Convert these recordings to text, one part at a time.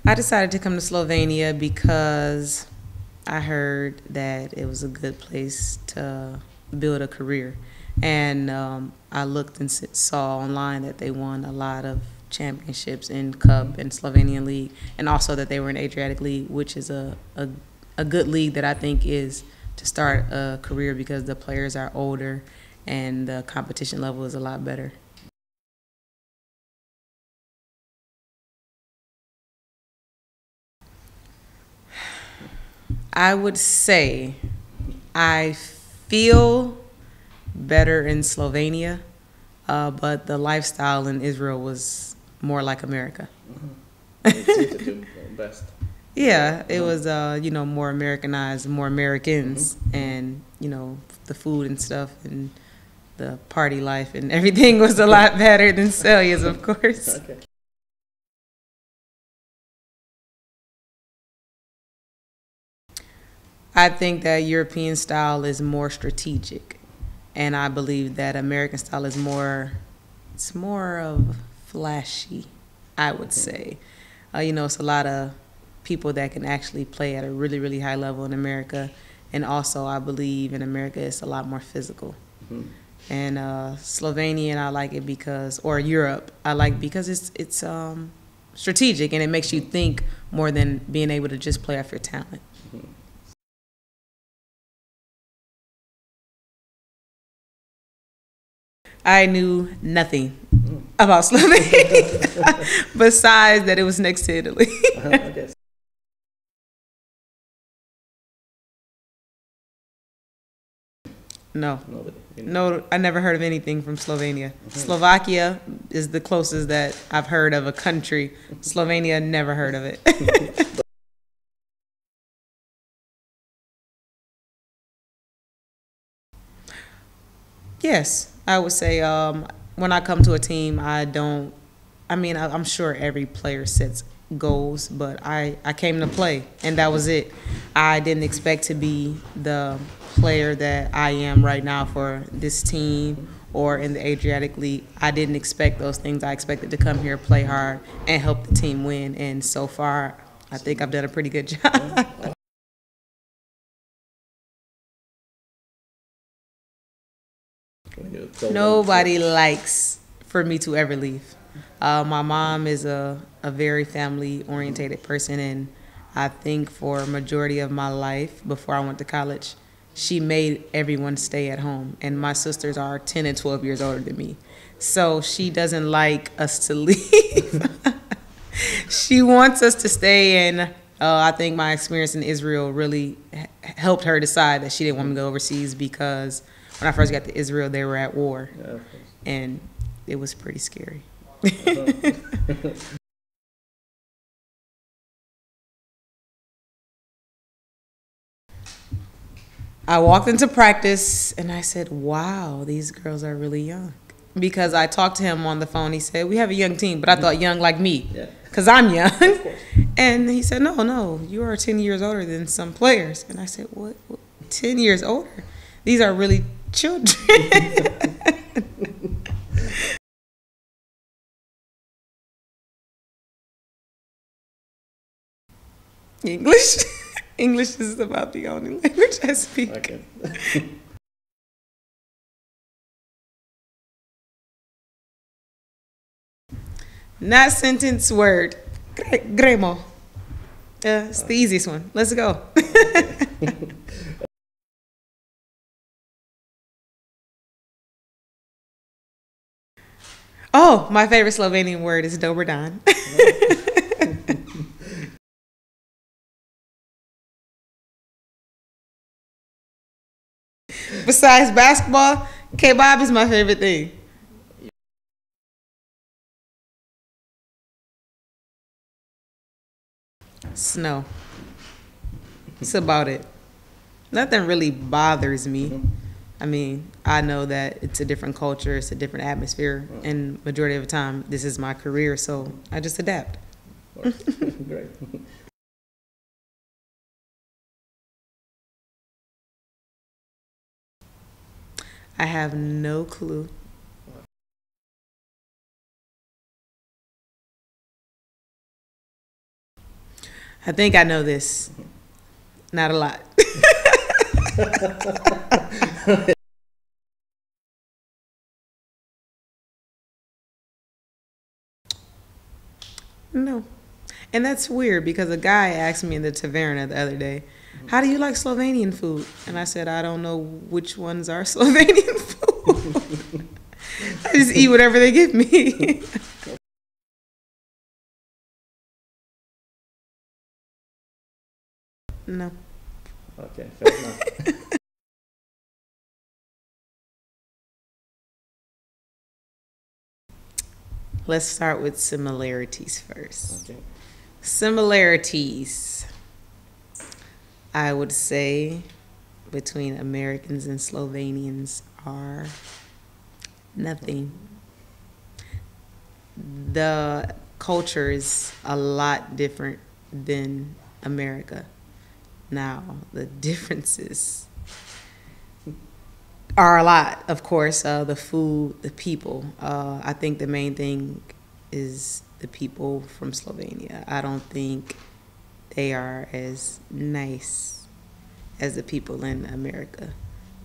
I decided to come to Slovenia because I heard that it was a good place to build a career. And I looked and saw online that they won a lot of championships in Cup and Slovenian League, and also that they were in Adriatic League, which is a good league that I think is to start a career because the players are older and the competition level is a lot better. I would say I feel better in Slovenia, but the lifestyle in Israel was more like America. It's the best. Yeah, it was, more Americanized, more Americans, and, the food and stuff and the party life and everything was a lot better than Celia's, of course. Okay. I think that European style is more strategic, and I believe that American style is it's more of flashy, I would say. It's a lot of people that can actually play at a really, really high level in America, and also I believe in America it's a lot more physical. And Slovenian, I like it because, or Europe, I like because it's strategic and it makes you think more than being able to just play off your talent. I knew nothing about Slovenia besides that it was next to Italy. Okay. No. Nobody. No, I never heard of anything from Slovenia. Slovakia is the closest that I've heard of a country. Slovenia, never heard of it. Yes, I would say when I come to a team, I'm sure every player sets goals, but I came to play, and that was it. I didn't expect to be the player that I am right now for this team or in the Adriatic League. I didn't expect those things. I expected to come here, play hard, and help the team win, and so far, I think I've done a pretty good job. Nobody likes for me to ever leave. My mom is a very family orientated person, and I think for a majority of my life before I went to college, she made everyone stay at home. And my sisters are 10 and 12 years older than me. So she doesn't like us to leave. She wants us to stay, and I think my experience in Israel really helped her decide that she didn't want me to go overseas because when I first got to Israel, they were at war, and it was pretty scary. I walked into practice, and I said, wow, these girls are really young. Because I talked to him on the phone. He said, we have a young team, but I thought young like me, because I'm young. And he said, no, you are 10 years older than some players. And I said, what? 10 years older? These are really children. English. English is about the only language I speak. Okay. Not sentence, word. Gremo. It's the easiest one. Let's go. Oh, my favorite Slovenian word is dober dan. Besides basketball, kebab is my favorite thing. Snow. That's about it. Nothing really bothers me. I mean, I know that it's a different culture, it's a different atmosphere, and majority of the time, this is my career, so I just adapt. Great. I have no clue. I think I know this. Not a lot. No. And that's weird because a guy asked me in the taverna the other day, how do you like Slovenian food? And I said, I don't know which ones are Slovenian food. I just eat whatever they give me. No. Okay, fair enough. Let's start with similarities first. Okay. Similarities, I would say, between Americans and Slovenians are nothing. The culture is a lot different than America. Now, the differences are a lot, of course. The food, the people. I think the main thing is the people from Slovenia. I don't think they are as nice as the people in America.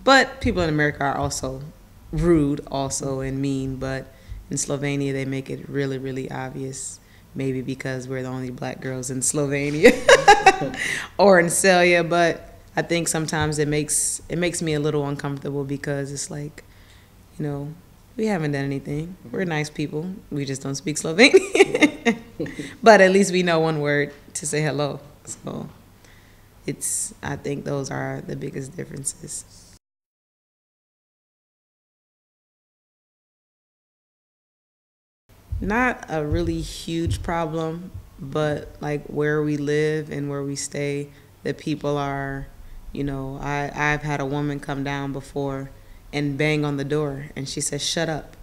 But people in America are also rude also and mean, but in Slovenia they make it really, really obvious. Maybe because we're the only black girls in Slovenia or in Celje, but I think sometimes it makes me a little uncomfortable because it's like, you know, we haven't done anything. We're nice people. We just don't speak Slovenian. But at least we know one word to say hello. So I think those are the biggest differences. Not a really huge problem, but like where we live and where we stay, the people are, you know, I've had a woman come down before and bang on the door and she says, shut up.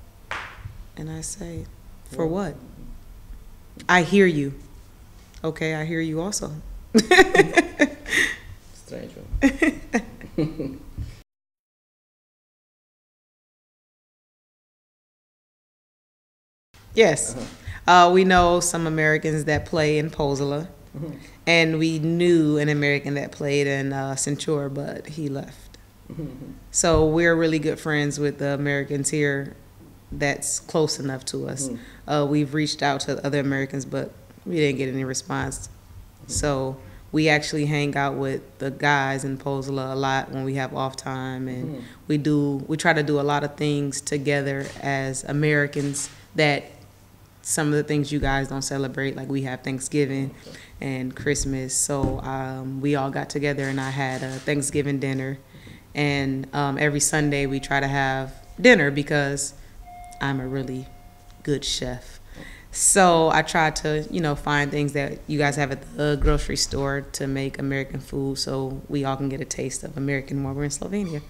And I say, for what? I hear you. Okay, I hear you also. Strange one. Yes. We know some Americans that play in Pozzola, and we knew an American that played in Centura, but he left. So we're really good friends with the Americans here that's close enough to us. We've reached out to other Americans, but we didn't get any response. So we actually hang out with the guys in Pozzola a lot when we have off time, and we try to do a lot of things together as Americans that some of the things you guys don't celebrate, like we have Thanksgiving and Christmas. So we all got together and I had a Thanksgiving dinner, and every Sunday we try to have dinner because I'm a really good chef. So I try to, you know, find things that you guys have at the grocery store to make American food so we all can get a taste of American while we're in Slovenia.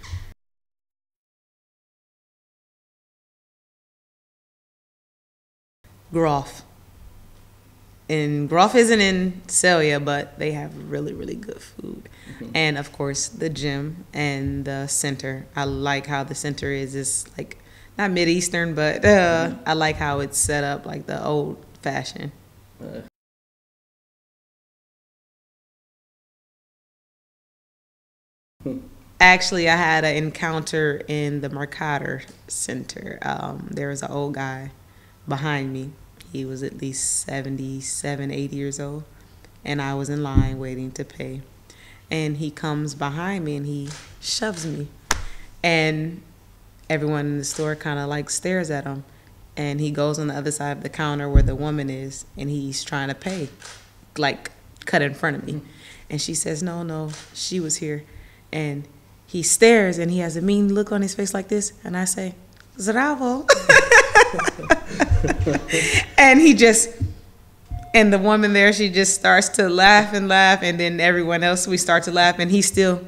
Groff. And Groff isn't in Celje, but they have really, really good food. And of course, the gym and the center. I like how the center is just like, not Mid-Eastern, but I like how it's set up like the old fashioned. Actually, I had an encounter in the Mercator Center. There was an old guy behind me. He was at least 77, 80 years old. And I was in line waiting to pay. And he comes behind me and he shoves me. And everyone in the store kind of like stares at him. And he goes on the other side of the counter where the woman is. And he's trying to pay, like cut in front of me. And she says, no, she was here. And he stares and he has a mean look on his face like this. And I say, Zdravo. And the woman there, she just starts to laugh and laugh, and then everyone else, we start to laugh, and he's still.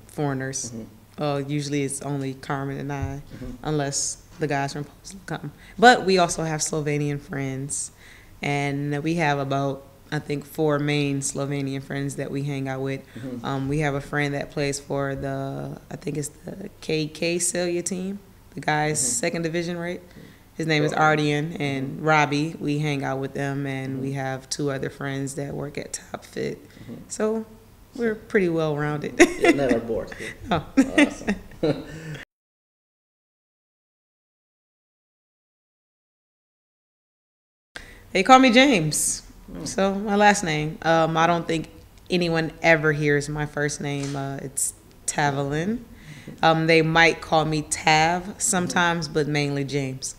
Foreigners. Usually it's only Carmen and I, unless the guys from Poland come. But we also have Slovenian friends, and we have about, I think, 4 main Slovenian friends that we hang out with. We have a friend that plays for I think it's the KK Celje team. the guys second division, right? His name is Ardian and Robbie. We hang out with them, and we have 2 other friends that work at Top Fit. So we're pretty well rounded. You're never bored. Oh. Awesome. They call me James, so my last name. I don't think anyone ever hears my first name. It's Tavelyn. They might call me Tav sometimes, but mainly James.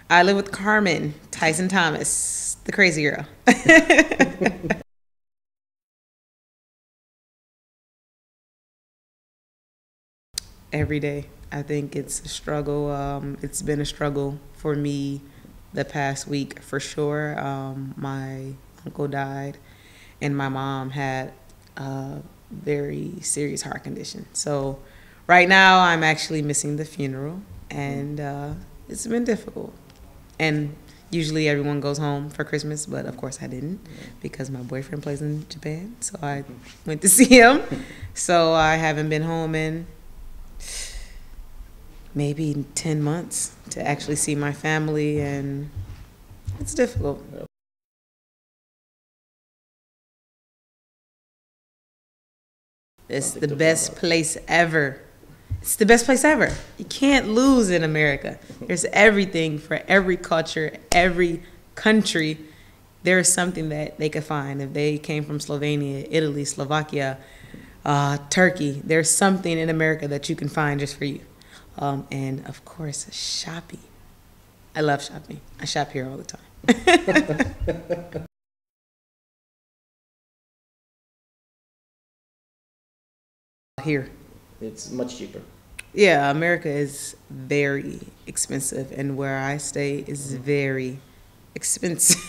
I live with Carmen Tyson Thomas, the crazy girl. Every day. I think it's a struggle. It's been a struggle for me the past week for sure. My uncle died, and my mom had a very serious heart condition. So right now I'm actually missing the funeral, and it's been difficult. And usually everyone goes home for Christmas, but of course I didn't because my boyfriend plays in Japan, so I went to see him. So I haven't been home in maybe 10 months to actually see my family, and it's difficult. It's the best place ever. It's the best place ever. You can't lose in America. There's everything for every culture, every country. There's something that they could find. If they came from Slovenia, Italy, Slovakia, Turkey, there's something in America that you can find just for you. And of course, shopping. I love shopping. I shop here all the time. Here. It's much cheaper. Yeah, America is very expensive, and where I stay is very expensive.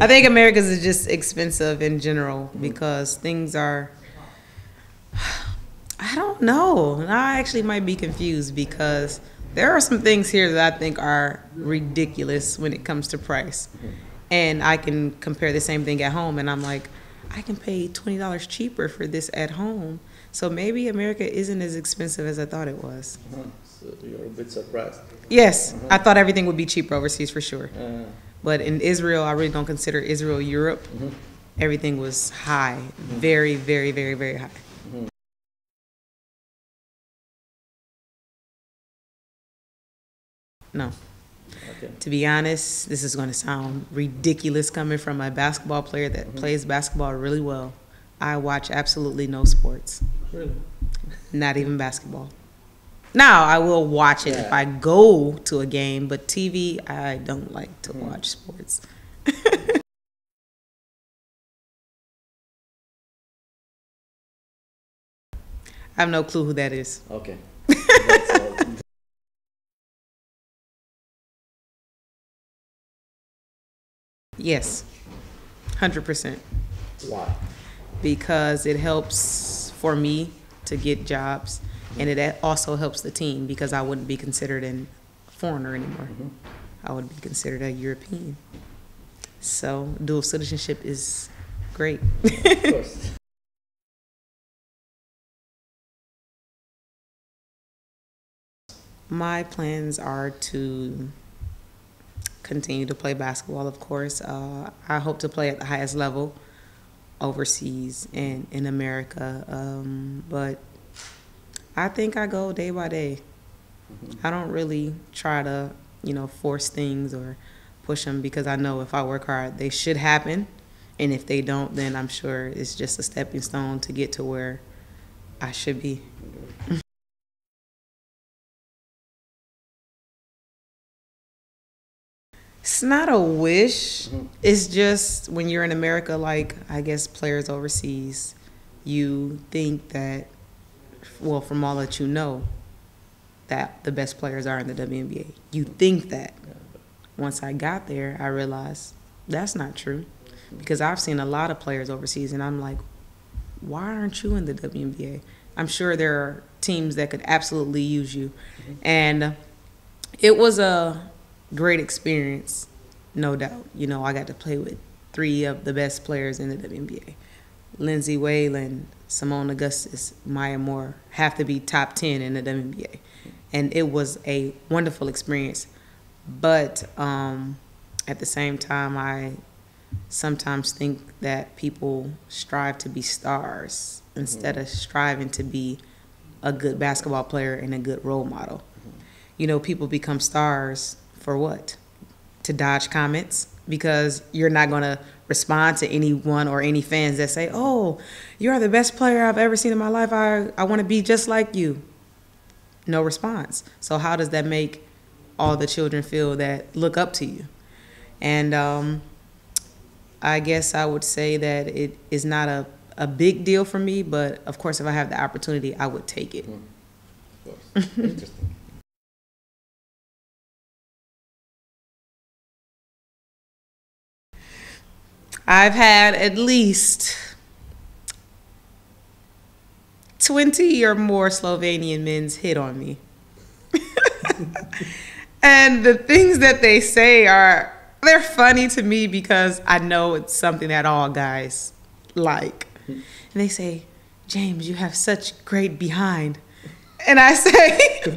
I think America's is just expensive in general because things are, I don't know. I actually might be confused because there are some things here that I think are ridiculous when it comes to price. And I can compare the same thing at home, and I'm like, I can pay $20 cheaper for this at home. So maybe America isn't as expensive as I thought it was. So you're a bit surprised. Yes, I thought everything would be cheaper overseas for sure. But in Israel, I really don't consider Israel Europe. Everything was high, very, very, very, very high. No. Okay. To be honest, this is going to sound ridiculous coming from a basketball player that plays basketball really well. I watch absolutely no sports. Really? Not even basketball. Now, I will watch it if I go to a game, but TV, I don't like to watch sports. I have no clue who that is. Okay. That's all. Yes, 100%. Why? Because it helps for me to get jobs, and it also helps the team because I wouldn't be considered a foreigner anymore. I would be considered a European. So dual citizenship is great. Of course. My plans are to continue to play basketball, of course. I hope to play at the highest level overseas and in America, but I think I go day by day. I don't really try to, force things or push them because I know if I work hard, they should happen, and if they don't, then I'm sure it's just a stepping stone to get to where I should be. It's not a wish. It's just when you're in America, like I guess players overseas, you think that, well, from all that you know, that the best players are in the WNBA. You think that. Once I got there, I realized that's not true because I've seen a lot of players overseas, and I'm like, why aren't you in the WNBA? I'm sure there are teams that could absolutely use you. And it was a great experience, no doubt. I got to play with 3 of the best players in the WNBA. Lindsay Whalen, Simone Augustus, Maya Moore have to be top 10 in the WNBA. And it was a wonderful experience. But at the same time, I sometimes think that people strive to be stars instead of striving to be a good basketball player and a good role model. You know, people become stars for what? To dodge comments, because you're not going to respond to anyone or any fans that say, oh, you're the best player I've ever seen in my life. I want to be just like you. No response. So how does that make all the children feel that look up to you? And I guess I would say that it is not a big deal for me, but of course, if I have the opportunity, I would take it. Of course. Interesting. I've had at least 20 or more Slovenian men's hit on me. And the things that they say they're funny to me because I know it's something that all guys like. And they say, James, you have such great behind. And I say,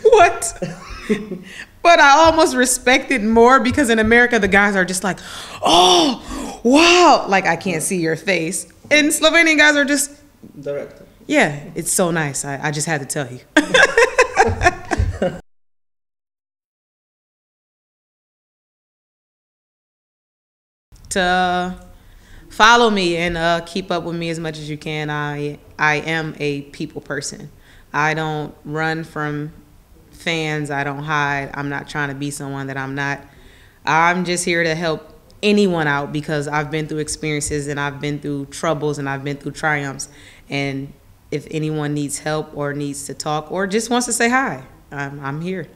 what? But I almost respect it more because in America, the guys are just like, oh, wow. Like, I can't see your face. And Slovenian guys are just, Direct. yeah, it's so nice. I just had to tell you. To follow me and keep up with me as much as you can. I am a people person. I don't run from fans. I don't hide. I'm not trying to be someone that I'm not. I'm just here to help anyone out because I've been through experiences and I've been through troubles and I've been through triumphs. And if anyone needs help or needs to talk or just wants to say hi, I'm here.